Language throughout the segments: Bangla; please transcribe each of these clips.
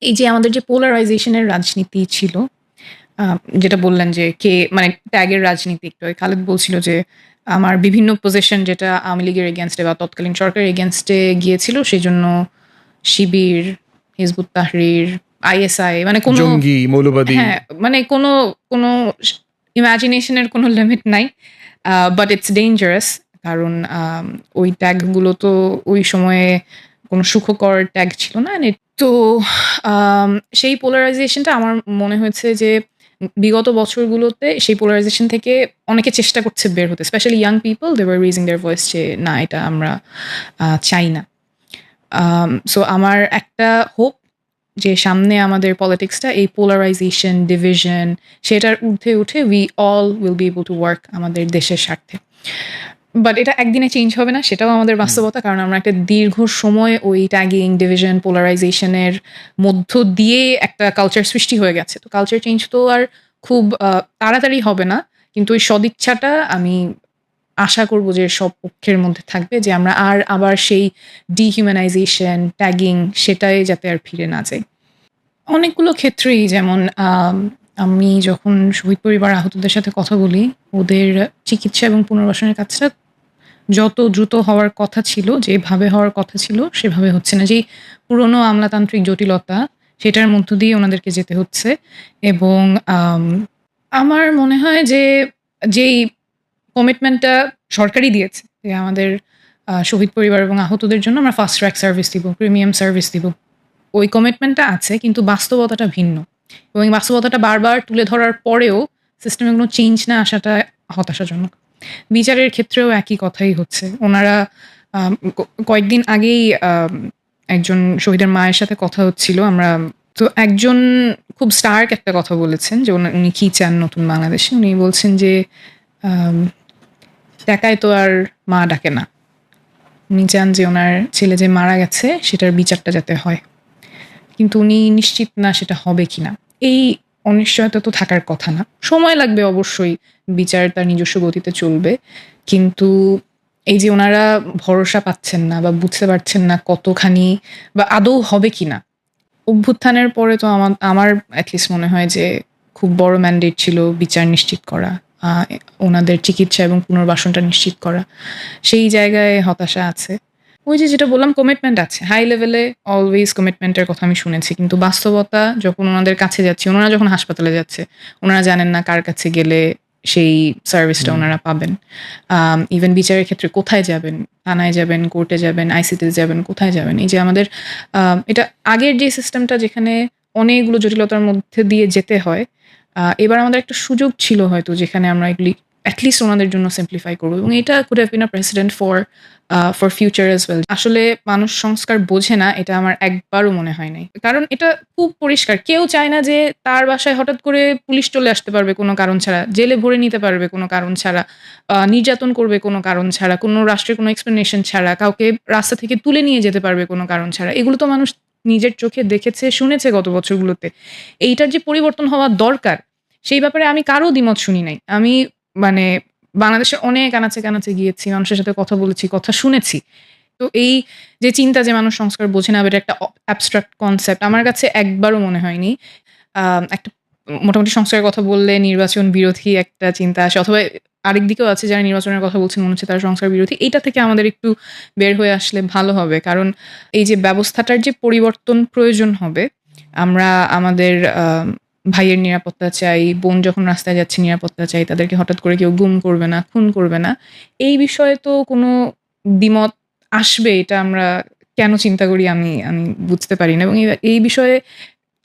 এই যে আমাদের যে পোলারাইজেশনের রাজনীতি ছিল, আ যেটা বললেন যে কে মানে ট্যাগের রাজনীতি একটু আগে খালেদ বলছিল যে আমার বিভিন্ন পজিশন যেটা আওয়ামী লীগের এগেইনস্ট এ বা তৎকালীন সরকারের এগেইনস্ট এ গিয়েছিল সেজন্য শিবির, হিজবুত তাহরীর, আইএসআই মানে কোনো জঙ্গি, মৌলবাদী। হ্যাঁ, মানে কোনো ইমাজিনেশন এর কোনো লিমিট নাই। বাট ইটস ডেঞ্জারাস কারণ ওই ট্যাগ গুলো তো ওই সময়ে কোনো সুখকর ট্যাগ ছিল না। তো আম সেই পোলারাইজেশনটা আমার মনে হয়েছে যে বিগত বছরগুলোতে সেই পোলারাইজেশন থেকে অনেকে চেষ্টা করছে বের হতে। Specially young people they were raising their voice যে না এটা আমরা চাই না। সো আমার একটা হোপ যে সামনে আমাদের পলিটিক্সটা এই পোলারাইজেশন, ডিভিশন সেটার ঊর্ধ্বে উঠে we all will be able to work আমাদের দেশের স্বার্থে। বাট এটা একদিনে চেঞ্জ হবে না সেটাও আমাদের বাস্তবতা। কারণ আমরা একটা দীর্ঘ সময় ওই ট্যাগিং, ডিভিশন, পোলারাইজেশন এর মধ্য দিয়ে একটা কালচার সৃষ্টি হয়ে গেছে। তো কালচার চেঞ্জ তো আর খুব তাড়াতাড়ি হবে না। কিন্তু ওই সদিচ্ছাটা আমি আশা করব যে সব পক্ষের মধ্যে থাকবে যে আমরা আবার সেই ডিহিউম্যানাইজেশন, ট্যাগিং সেটাই যাতে আর ফিরে না যাই। অনেকগুলো ক্ষেত্রেই যেমন আমি যখন শহীদ পরিবার আহতদের সাথে কথা বলি, ওদের চিকিৎসা এবং পুনর্বাসনের কাজটা যত দ্রুত হওয়ার কথা ছিল, যেভাবে হওয়ার কথা ছিল সেভাবে হচ্ছে না। যেই পুরনো আমলাতান্ত্রিক জটিলতা সেটার মধ্য দিয়ে ওনাদেরকে যেতে হচ্ছে এবং আমার মনে হয় যে যেই কমিটমেন্টটা সরকারই দিয়েছে যে আমাদের শহীদ পরিবার এবং আহতদের জন্য আমরা ফাস্ট ট্র্যাক সার্ভিস দিব, প্রিমিয়াম সার্ভিস দিব। ওই কমিটমেন্টটা আছে কিন্তু বাস্তবতাটা ভিন্ন। এবং এই বাস্তবতাটা বারবার তুলে ধরার পরেও সিস্টেমে কোনো চেঞ্জ না আসাটা হতাশাজনক। বিচারের ক্ষেত্রেও একই কথাই হচ্ছে। ওনারা কয়েকদিন আগেই একজন শহীদের মায়ের সাথে কথা হচ্ছিল। তো একজন খুব স্টার্ক একটা কথা বলেছেন যে উনি কি চান নতুন বাংলাদেশে। উনি বলছেন যে আম টাকায় তো আর মা ডাকে না। উনি চান যে ওনার ছেলে যে মারা গেছে সেটার বিচারটা যাতে হয়। কিন্তু উনি নিশ্চিত না সেটা হবে কিনা। এই অনিশ্চয়তা তো থাকার কথা না। সময় লাগবে অবশ্যই, বিচার তার নিজস্ব গতিতে চলবে। কিন্তু এই যে ওনারা ভরসা পাচ্ছেন না বা বুঝতে পারছেন না কতখানি বা আদৌ হবে কিনা। অভ্যুত্থানের পরে তো আমার এটলিস্ট মনে হয় যে খুব বড় ম্যান্ডেট ছিল বিচার নিশ্চিত করা, ওনাদের চিকিৎসা এবং পুনর্বাসনটা নিশ্চিত করা। সেই জায়গায় হতাশা আছে। ওই যে যেটা বললাম কমিটমেন্ট আছে। হাই লেভেলে অলওয়েজ কমিটমেন্টের কথা আমি শুনেছি। কিন্তু বাস্তবতা যখন ওনাদের কাছে যাচ্ছি, ওনারা যখন হাসপাতালে যাচ্ছে, ওনারা জানেন না কার কাছে গেলে সেই সার্ভিসটা ওনারা পাবেন। ইভেন বিচারের ক্ষেত্রে কোথায় যাবেন? থানায় যাবেন, কোর্টে যাবেন, আইসিটিতে যাবেন, কোথায় যাবেন? এই যে আমাদের এটা আগের যে সিস্টেমটা যেখানে অনেকগুলো জটিলতার মধ্যে দিয়ে যেতে হয়, এবার আমাদের একটা সুযোগ ছিল হয়তো যেখানে আমরা এগুলি এটলিস্ট ওনাদের জন্য সিম্পলিফাই করবো এবং এটা could have been a president for future as well. আসলে মানুষ সংস্কার বোঝে না এটা আমার একবারও মনে হয় নাই। কারণ এটা খুব পরিষ্কার। কেউ চায় না যে তার বাসায় হঠাৎ করে পুলিশ চলে আসতে পারবে কোনো কারণ ছাড়া, জেলে ভরে নিতে পারবে কোনো কারণ ছাড়া, নির্যাতন করবে কোনো কারণ ছাড়া, কোনো রাষ্ট্রের কোনো এক্সপ্লেনেশন ছাড়া, কাউকে রাস্তা থেকে তুলে নিয়ে যেতে পারবে কোনো কারণ ছাড়া। এগুলো তো মানুষ নিজের চোখে দেখেছে, শুনেছে গত বছরগুলোতে। এইটার যে পরিবর্তন হওয়া দরকার, সেই ব্যাপারে আমি কারো দ্বিমত শুনি নাই। আমি মানে বাংলাদেশের অনেক আনাচে কানাচে গিয়েছি, মানুষের সাথে কথা বলেছি, কথা শুনেছি। তো এই যে চিন্তা যে মানুষ সংস্কার বোঝে না, এটা একটা অ্যাবস্ট্রাক্ট কনসেপ্ট আমার কাছে একবারও মনে হয়নি। একটা মোটামুটি সংস্কারের কথা বললে নির্বাচন বিরোধী একটা চিন্তা আসে অথবা আরেক দিকেও আছে যারা নির্বাচনের কথা বলছেন মনে হচ্ছে তারা সংস্কার বিরোধী। এইটা থেকে আমাদের একটু বের হয়ে আসলে ভালো হবে। কারণ এই যে ব্যবস্থাটার যে পরিবর্তন প্রয়োজন হবে, আমরা আমাদের ভাইয়ের নিরাপত্তা চাই, বোন যখন রাস্তায় যাচ্ছে নিরাপত্তা চাই, তাদেরকে হঠাৎ করে কেউ গুম করবে না, খুন করবে না। এই বিষয়ে তো কোনো দ্বিমত আসবে এটা আমরা কেন চিন্তা করি আমি বুঝতে পারি না এবং এই বিষয়ে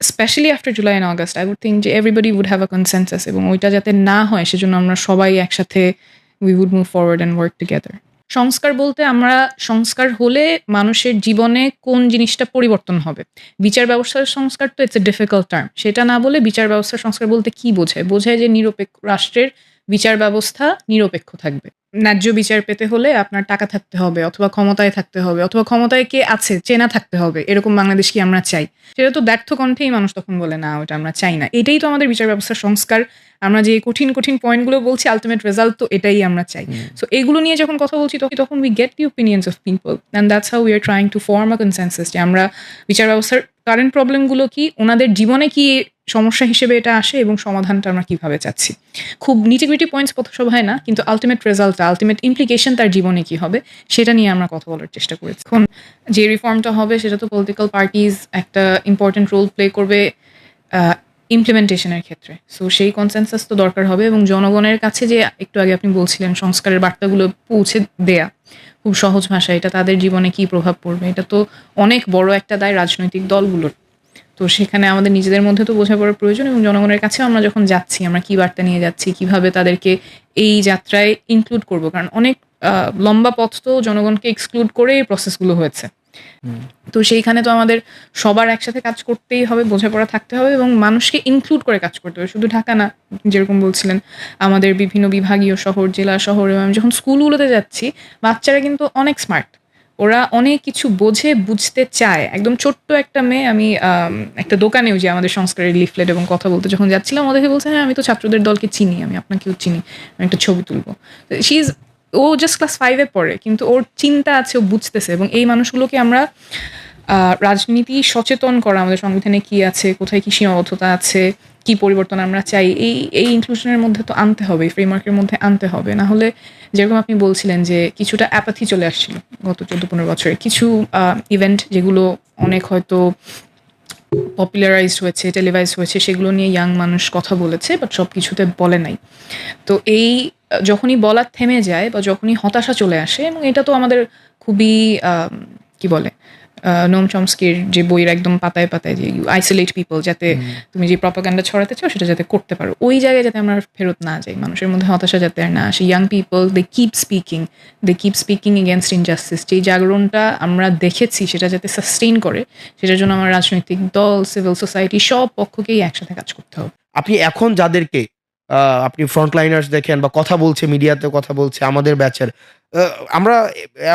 specially after July and August I would think যে everybody would have a consensus এবং ওইটা যাতে না হয় সেজন্য আমরা সবাই একসাথে we would move forward and work together. সংস্কার বলতে আমরা সংস্কার হলে মানুষের জীবনে কোন জিনিসটা পরিবর্তন হবে। বিচার ব্যবস্থার সংস্কার তো ইটস এ ডিফিকাল্ট টার্ম। সেটা না বলে বিচার ব্যবস্থার সংস্কার বলতে কি বোঝায়? বোঝায় যে রাষ্ট্রের বিচার ব্যবস্থা নিরপেক্ষ থাকবে। ন্যায্য বিচার পেতে হলে আপনার টাকা থাকতে হবে অথবা ক্ষমতায় থাকতে হবে অথবা ক্ষমতায় কে আছে চেনা থাকতে হবে। এরকম বাংলাদেশ কি আমরা চাই? সেটা তো ব্যর্থ কণ্ঠেই মানুষ তখন বলে, "না, ওটা আমরা চাই না।" এটাই তো আমাদের বিচার ব্যবস্থার সংস্কার। আমরা যে কঠিন, কঠিন পয়েন্টগুলো বলছি আল্টিমেট রেজাল্ট তো এটাই আমরা চাই। সো এগুলো নিয়ে যখন কথা বলছি তখন we get the opinions of people and that's how we are trying to form a consensus যে আমরা বিচার ব্যবস্থার কারেন্ট প্রবলেমগুলো কি, ওনাদের জীবনে কি সমস্যা হিসেবে এটা আসে এবং সমাধানটা আমরা কিভাবে চাচ্ছি। খুব নিটিগ্রিটি পয়েন্টস পথসভায় না, কিন্তু আল্টিমেট রেজাল্টটা, আল্টিমেট ইমপ্লিকেশন তার জীবনে কি হবে সেটা নিয়ে আমরা কথা বলার চেষ্টা করেছি। এখন যে রিফর্মটা হবে সেটা তো পলিটিক্যাল পার্টিজ একটা ইম্পর্টেন্ট রোল প্লে করবে ইমপ্লিমেন্টেশনের ক্ষেত্রে। সো সেই কনসেনসাস তো দরকার হবে এবং জনগণের কাছে যে একটু আগে আপনি বলছিলেন সংস্কারের বার্তাগুলো পৌঁছে দেয়া খুব সহজ ভাষায়, এটা তাদের জীবনে কি প্রভাব পড়বে, এটা তো অনেক বড় একটা দায় রাজনৈতিক দলগুলোর। তো সেখানে আমাদের নিজেদের মধ্যে তো বোঝাপড়ার প্রয়োজন এবং জনগণের কাছেও আমরা যখন যাচ্ছি আমরা কি বার্তা নিয়ে যাচ্ছি, কিভাবে তাদেরকে এই যাত্রায় ইনক্লুড করব, কারণ অনেক লম্বা পথ তো জনগণকে এক্সক্লুড করে এই প্রসেসগুলো হয়েছে। তো সেইখানে তো আমাদের সবার একসাথে কাজ করতেই হবে, বোঝাপড়া থাকতে হবে এবং মানুষকে ইনক্লুড করে কাজ করতে হবে। শুধু ঢাকা না, যেরকম বলছিলেন আমাদের বিভিন্ন বিভাগীয় শহর, জেলা শহর, এবং আমি যখন স্কুলগুলোতে যাচ্ছি বাচ্চারা কিন্তু অনেক স্মার্ট, ওরা অনেক কিছু বোঝে, বুঝতে চায়। একদম ছোট্ট একটা মেয়ে, আমি একটা দোকানেও যে আমাদের সংস্কারের লিফলেট এবং কথা বলতে যখন যাচ্ছিলাম ওদেরকে বলছে, হ্যাঁ আমি তো ছাত্রদের দলকে চিনি, আমি আপনাকেও চিনি, আমি একটা ছবি তুলবো। শি ইজ, ও জাস্ট ক্লাস 5-এ পড়ে কিন্তু ওর চিন্তা আছে, ও বুঝতেছে। এবং এই মানুষগুলোকে আমরা রাজনীতি সচেতন করা, আমাদের সংবিধানে কি আছে, কোথায় কি সীমাবদ্ধতা আছে, কি পরিবর্তন আমরা চাই, এই ইনক্লুশনের মধ্যে তো আনতে হবে, এই ফ্রেমওয়ার্কের মধ্যে আনতে হবে। না হলে যেরকম আপনি বলছিলেন যে কিছুটা অ্যাপাথি চলে আসছিল গত 14-15 বছরে, কিছু ইভেন্ট যেগুলো অনেক হয়তো পপুলারাইজড হয়েছে, টেলিভাইজড হয়েছে, সেগুলো নিয়ে ইয়াং মানুষ কথা বলেছে, বাট সব কিছুতে বলে নাই। তো এই যখনই বলা থেমে যায় বা যখনই হতাশা চলে আসে, এবং এটা তো আমাদের খুবই কি বলে নোম চমস্কির যে বইয়ের একদম পাতায় পাতায় যে ইউ আইসোলেট পিপল, যাতে তুমি যে প্রপাগান্ডা ছড়াতে চাও সেটা যাতে করতে পারো, ওই জায়গায় যাতে আমরা ফেরত না যাই, মানুষের মধ্যে হতাশা যাতে আর না আসে। Young people they keep speaking against injustice, যেই জাগরণটা আমরা দেখেছি সেটা যাতে সাস্টেইন করে, সেটার জন্য আমার রাজনৈতিক দল, সিভিল সোসাইটি সব পক্ষকেই একসাথে কাজ করতে হবে। আপনি এখন যাদেরকে আপনি ফ্রন্টলাইনার্স দেখেন বা কথা বলছে, মিডিয়াতে কথা বলছে আমাদের ব্যাচের, আমরা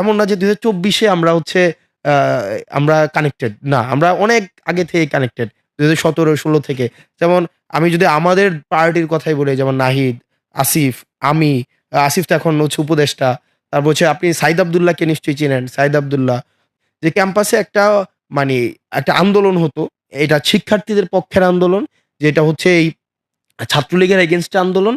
এমন না যে 2024-এ আমরা হচ্ছে আ আমরা কানেক্টেড। না, আমরা অনেক আগে থেকে কানেক্টেড। 2017-16 থেকে। যেমন আমি যদি আমাদের পার্টির কথাই বলি, যেমন নাহিদ, আসিফ, আমি, আসিফ তো এখন হচ্ছে উপদেষ্টা। তারপর হচ্ছে আপনি সাইদ আব্দুল্লাহকে নিশ্চয়ই চিনেন। সাইদ আব্দুল্লাহ যে ক্যাম্পাসে একটা মানে একটা আন্দোলন হতো। এটা শিক্ষার্থীদের পক্ষের আন্দোলন, যেটা হচ্ছে এই ছাত্রলীগের এগেইনস্ট আন্দোলন।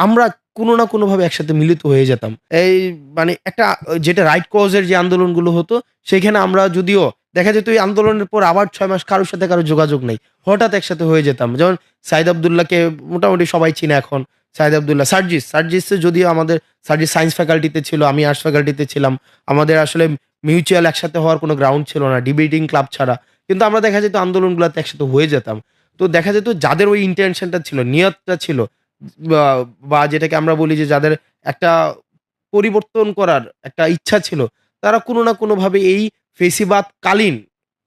আমরা কোনো না কোনোভাবে একসাথে মিলিত হয়ে যেতাম। এই মানে একটা যেটা রাইট কজ এর যে আন্দোলনগুলো হতো, সেখানে আমরা যদিও দেখা যেত এই আন্দোলনের পর আবার ৬ মাস কারো সাথে কারো যোগাযোগ নেই। হঠাৎ একসাথে হয়ে যেতাম। যেমন সাইদ আব্দুল্লাহকে মোটামুটি সবাই চিনে এখন। সাইদ আব্দুল্লাহ, সার্জিস যদিও আমাদের সার্জিস সায়েন্স ফ্যাকাল্টিতে ছিল, আমি আর্টস ফ্যাকাল্টিতে ছিলাম। আমাদের আসলে মিউচুয়াল একসাথে হওয়ার কোনো গ্রাউন্ড ছিল না, ডিবেটিং ক্লাব ছাড়া। কিন্তু আমরা দেখা যেত আন্দোলনগুলোতে একসাথে হয়ে যেতাম। তো দেখা যেত যাদের ওই ইন্টেনশনটা ছিল, নিয়তটা ছিল, বা বা যেটাকে আমরা বলি যে যাদের একটা পরিবর্তন করার একটা ইচ্ছা ছিল, তারা কোনো না কোনোভাবে এই ফেসিবাদকালীন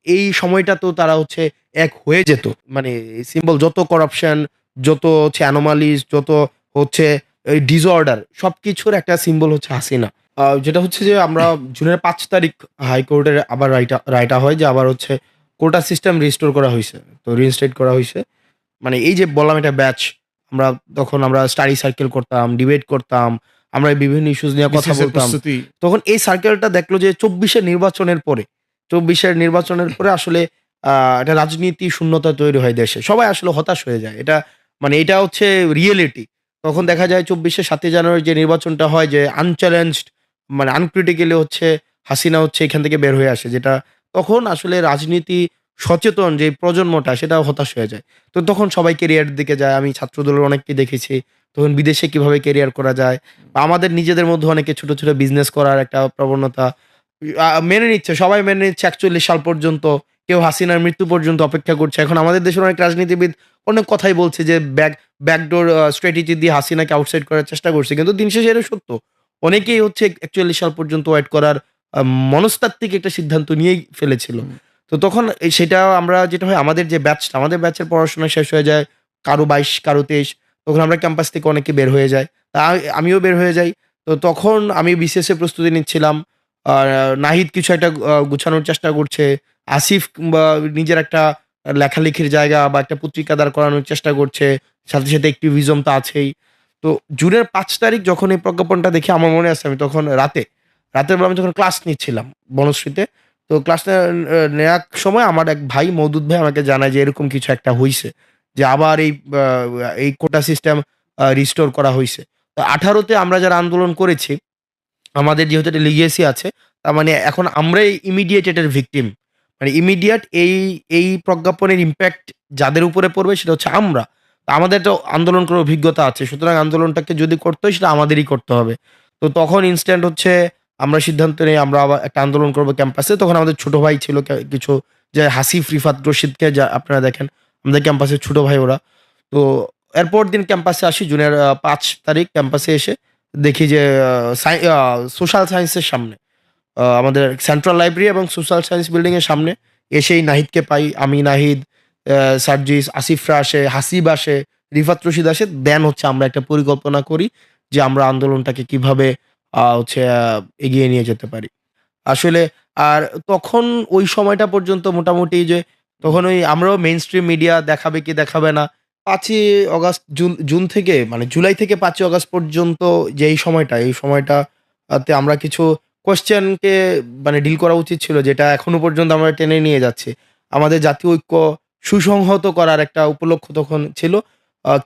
এই সময়টাতেও তারা হচ্ছে এক হয়ে যেত। মানে সিম্বল যত করাপশন, যত হচ্ছে অ্যানোমালিস, যত হচ্ছে এই ডিসঅর্ডার, সবকিছুর একটা সিম্বল হচ্ছে হাসিনা। যেটা হচ্ছে যে আমরা জুনের ৫ তারিখ হাইকোর্টের আবার রায়টা হয় যে আবার হচ্ছে কোটা সিস্টেম রিস্টোর করা হইছে। তো রিইনস্টেট করা হইছে। মানে এই যে বললাম একটা ব্যাচ, আমরা স্টাডি সার্কেল করতাম, ডিবেট করতাম, আমরা বিভিন্ন ইস্যুস নিয়ে কথা বিসিএস এর বলতাম। প্রস্তুতি। তখন এই সার্কেলটা দেখলো যে ২৪-এর নির্বাচনের পরে আসলে একটা রাজনীতি শূন্যতা তৈরি হয় দেশে। সবাই আসলে হতাশ হয়ে যায়। এটা হচ্ছে রিয়েলিটি। তখন দেখা যায় ২৪-এর ৭ই জানুয়ারির যে নির্বাচনটা হয়, যে আনচ্যালেঞ্জড, মানে আনক্রিটিক্যালি হচ্ছে হাসিনা হচ্ছে এখান থেকে বের হয়ে আসে। যেটা তখন আসলে রাজনীতি সচেতন যে প্রজন্মটা, সেটা হতাশ হয়ে যায়। তো তখন সবাই কেরিয়ারের দিকে যায়। আমি ছাত্রদলের অনেককে দেখেছি। তখন বিদেশে কিভাবে কেরিয়ার করা যায়, বা আমাদের নিজেদের মধ্যে অনেকে ছোট, ছোট বিজনেস করার একটা প্রবণতা মেনে নিচ্ছে। সবাই মেনে নিচ্ছে ৪১ সাল পর্যন্ত। কেউ হাসিনার মৃত্যু পর্যন্ত অপেক্ষা করছে। এখন আমাদের দেশের অনেক রাজনীতিবিদ অনেক কথাই বলছে যে ব্যাকডোর স্ট্র্যাটেজি দিয়ে হাসিনাকে আউটসাইড করার চেষ্টা করছে। কিন্তু দিন শেষে এটা সত্য। অনেকেই হচ্ছে ৪১ সাল পর্যন্ত ওয়েট করার মনস্তাত্ত্বিক একটা সিদ্ধান্ত নিয়েই ফেলেছিল। তো তখন সেটা আমরা যেটা হয়, আমাদের ব্যাচের পড়াশোনা শেষ হয়ে যায় কারো ২২, কারো ২৩। তখন আমরা ক্যাম্পাস থেকে অনেকে বের হয়ে যায়। তা আমিও বের হয়ে যাই। তো তখন আমি বিসিএস এর প্রস্তুতি নিচ্ছিলাম। আর নাহিদ কিছু একটা গুছানোর চেষ্টা করছে। আসিফ বা নিজের একটা লেখালেখির জায়গা বা একটা পত্রিকা দাঁড় করানোর চেষ্টা করছে। সাথে অ্যাক্টিভিজম তো আছেই। তো জুনের ৫ তারিখ যখন এই প্রজ্ঞাপনটা দেখি আমার মনে আছে আমি তখন রাতের বেলা আমি যখন ক্লাস নিচ্ছিলাম বনশ্রীতে। তো ক্লাস নেওয়ার সময় আমার এক ভাই মওদুদ ভাই আমাকে জানায় যে এরকম কিছু একটা হইছে। যে আবার এই কোটা সিস্টেম রিস্টোর করা হইছে। তো ১৮ তে আমরা যারা আন্দোলন করেছি, আমাদের যেহেতু একটা লিগেসি আছে, তার মানে এখন আমরাই ইমিডিয়েট এটার ভিকটিম। মানে ইমিডিয়েট এই প্রজ্ঞাপনের ইমপ্যাক্ট যাদের উপরে পড়বে সেটা হচ্ছে আমরা। তো আমাদের তো আন্দোলন করার অভিজ্ঞতা আছে। সুতরাং আন্দোলনটাকে যদি করতে হয় সেটা আমাদেরই করতে হবে। তো তখন ইনস্ট্যান্ট হচ্ছে আমরা সিদ্ধান্ত নেই আমরা আবার একটা আন্দোলন করব ক্যাম্পাসে। তখন আমাদের ছোট ভাই ছিল কিছু, যে হাসিফ, রিফাত, রশিদকে যা আপনারা দেখেন, আমাদের ক্যাম্পাসের ছোট ভাই ওরা। তো এরপর দিন ক্যাম্পাসে আসি জুনের ৫ তারিখ ক্যাম্পাসে এসে দেখি যে সোশ্যাল সায়েন্সের সামনে আমাদের সেন্ট্রাল লাইব্রেরি এবং সোশ্যাল সায়েন্স বিল্ডিং এর সামনে এসেই নাহিদকে পাই। আমি, নাহিদ, সার্জিস, আসিফরা আসে, হাসিব আসে, রিফাত, রশিদ আসে। দেন হচ্ছে আমরা একটা পরিকল্পনা করি যে আমরা আন্দোলনটাকে কিভাবে হচ্ছে এগিয়ে নিয়ে যেতে পারি। আসলে আর তখন ওই সময়টা পর্যন্ত মোটামুটি যে তখন ওই আমরাও মেইনস্ট্রিম মিডিয়া দেখাবে কি দেখাবে না। ৫ই অগাস্ট জুন থেকে মানে জুলাই থেকে ৫ই অগাস্ট পর্যন্ত যে এই সময়টা তে আমরা কিছু কোয়েশ্চেনকে মানে ডিল করা উচিত ছিল যেটা এখনো পর্যন্ত আমরা টেনে নিয়ে যাচ্ছি। আমাদের জাতীয় ঐক্য সুসংহত করার একটা উপলক্ষ তখন ছিল।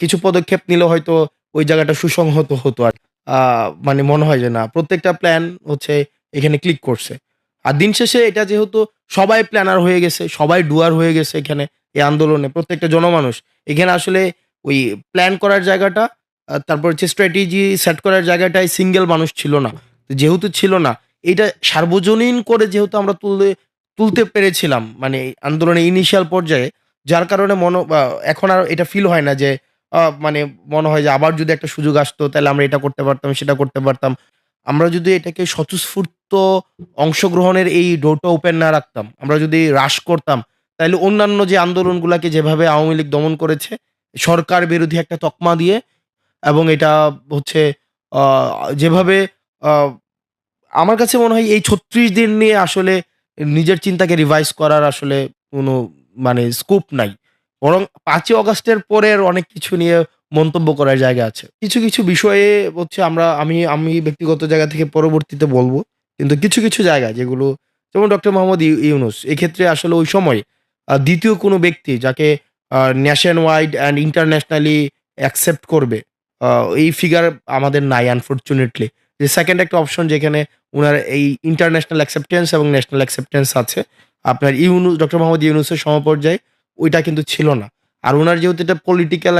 কিছু পদক্ষেপ নিলে হয়তো ওই জায়গাটা সুসংহত হতো আর। আ মানে মনে হয় যে না প্রত্যেকটা প্ল্যান হচ্ছে এখানে ক্লিক করছে। আর দিন শেষে এটা যেহেতু সবাই প্ল্যানার হয়ে গেছে, সবাই ডুয়ার হয়ে গেছে এখানে এই আন্দোলনে প্রত্যেকটা জনমানুষ। এখানে আসলে ওই প্ল্যান করার জায়গাটা তারপর হচ্ছে স্ট্র্যাটেজি সেট করার জায়গাটায় সিঙ্গেল মানুষ ছিল না। তো যেহেতু ছিল না, এইটা সার্বজনীন করে যেহেতু আমরা তুলতে পেরেছিলাম মানে এই আন্দোলনের ইনিশিয়াল পর্যায়ে, যার কারণে এখন আর এটা ফিল হয় না যে মানে মনে হয় যে আবার যদি একটা সুযোগ আসতো তাহলে আমরা এটা করতে পারতাম, সেটা করতে পারতাম। আমরা যদি এটাকে স্বতঃস্ফূর্ত অংশগ্রহণের এই ডোরটা ওপেন না রাখতাম, আমরা যদি হ্রাস করতাম, তাইলে অন্যান্য যে আন্দোলনগুলাকে যেভাবে আওয়ামী লীগ দমন করেছে, সরকার বিরোধী একটা তকমা দিয়ে এবং এটা হচ্ছে আ যেভাবে আ আমার কাছে মনে হয় এই ৩৬ দিন নিয়ে আসলে নিজের চিন্তাকে রিভাইজ করার আসলে কোনো মানে স্কোপ নাই। বরং ৫ই অগাস্টের পরের অনেক কিছু নিয়ে মন্তব্য করার জায়গা আছে। কিছু বিষয়ে হচ্ছে আমি ব্যক্তিগত জায়গা থেকে পরবর্তীতে বলব। কিন্তু কিছু জায়গা যেগুলো যেমন ডক্টর মোহাম্মদ ইউনূস এক্ষেত্রে আসলে ওই সময় ২য় কোনো ব্যক্তি যাকে nation wide and internationally accept করবে আ এই ফিগার আমাদের নাই আনফরচুনেটলি। যে 2nd একটা অপশন যেখানে উনার এই ইন্টারন্যাশনাল অ্যাকসেপ্টেন্স এবং ন্যাশনাল অ্যাকসেপ্টেন্স আছে। আপনার ডক্টর মোহাম্মদ ইউনূসের সমপর্যায়ে ওইটা কিন্তু ছিল না। আর উনার যেহেতু এটা পলিটিক্যাল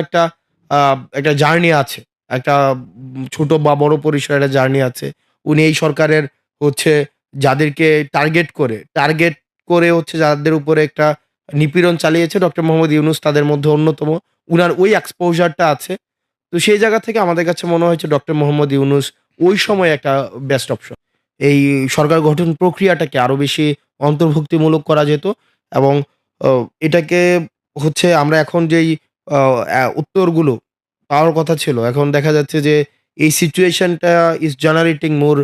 আ একটা জার্নি আছে। একটা ছোট বা বড় পরিসরে একটা জার্নি আছে। উনি এই সরকারের হচ্ছে যাদেরকে টার্গেট করে হচ্ছে যাদের উপরে একটা নিপীড়ন চালিয়েছে ডক্টর মোহাম্মদ ইউনূস তাদের মধ্যে অন্যতম। উনার ওই এক্সপোজার টা আছে। তো সেই জায়গা থেকে আমাদের কাছে মনে হয়েছে ডক্টর মোহাম্মদ ইউনূস ওই সময় একটা বেস্ট অপশন। এই সরকার গঠন প্রক্রিয়াটাকে আরো বেশি অন্তর্ভুক্তিমূলক করা যেত এবং অ এটাকে হচ্ছে আমরা এখন যেই আ উত্তরগুলো পাওয়ার কথা ছিল, এখন দেখা যাচ্ছে যে এই সিচুয়েশনটা is generating more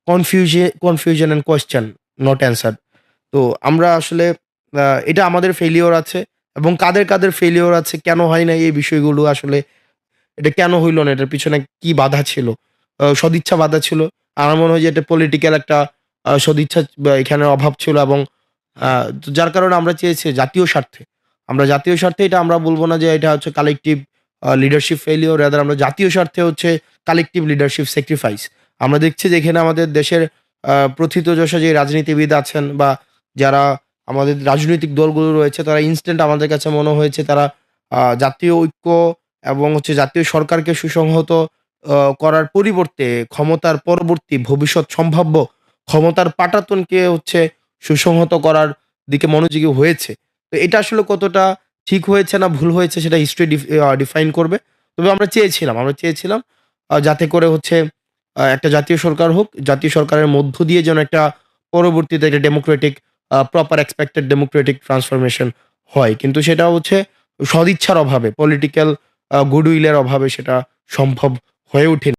confusion and question not answered. তো আমরা আসলে এটা আমাদের ফেইলিউর আছে এবং কাদের ফেইলিউর আছে, কেন হয় নাই এই বিষয়গুলো আসলে এটা কেন হইল না? এটার পিছনে কি বাধা ছিল? সদিচ্ছা বাধা ছিল। আমার মনে হয় যে এটা পলিটিক্যাল একটা সদিচ্ছা বা এখানে অভাব ছিল এবং আ যার কারণে আমরা চেয়েছি জাতীয় স্বার্থে এটা আমরা বলব না যে এটা হচ্ছে কালেক্টিভ লিডারশিপ ফেইলিউর রাদার আমরা জাতীয় স্বার্থে হচ্ছে কালেক্টিভ লিডারশিপ স্যাক্রিফাইস। আমরা দেখছি যে এখানে আমাদের দেশের প্রথিতযশা যে রাজনীতিবিদ আছেন বা যারা আমাদের রাজনৈতিক দলগুলো রয়েছে তারা ইনস্ট্যান্ট আমাদের কাছে মনে হয়েছে তারা জাতীয় ঐক্য এবং হচ্ছে জাতীয় সরকারকে সুসংহত করার পরিবর্তে ক্ষমতার পরবর্তী ভবিষ্যৎ সম্ভাব্য ক্ষমতার পাটাতনকে হচ্ছে সুসংহত করার দিকে মনোযোগী হয়েছে। তো এটা আসলে কতটা ঠিক হয়েছে না ভুল হয়েছে সেটা হিস্ট্রি ডিফাইন করবে। তবে আমরা চেয়েছিলাম যাতে করে হচ্ছে একটা জাতীয় সরকার হোক। জাতীয় সরকারের মধ্য দিয়ে যেন একটা পরবর্তীতে একটা Democratic proper expected Democratic transformation হয়। কিন্তু সেটা হচ্ছে সদিচ্ছার অভাবে, পলিটিক্যাল গুডউইল এর অভাবে সেটা সম্ভব হয়ে ওঠেনি।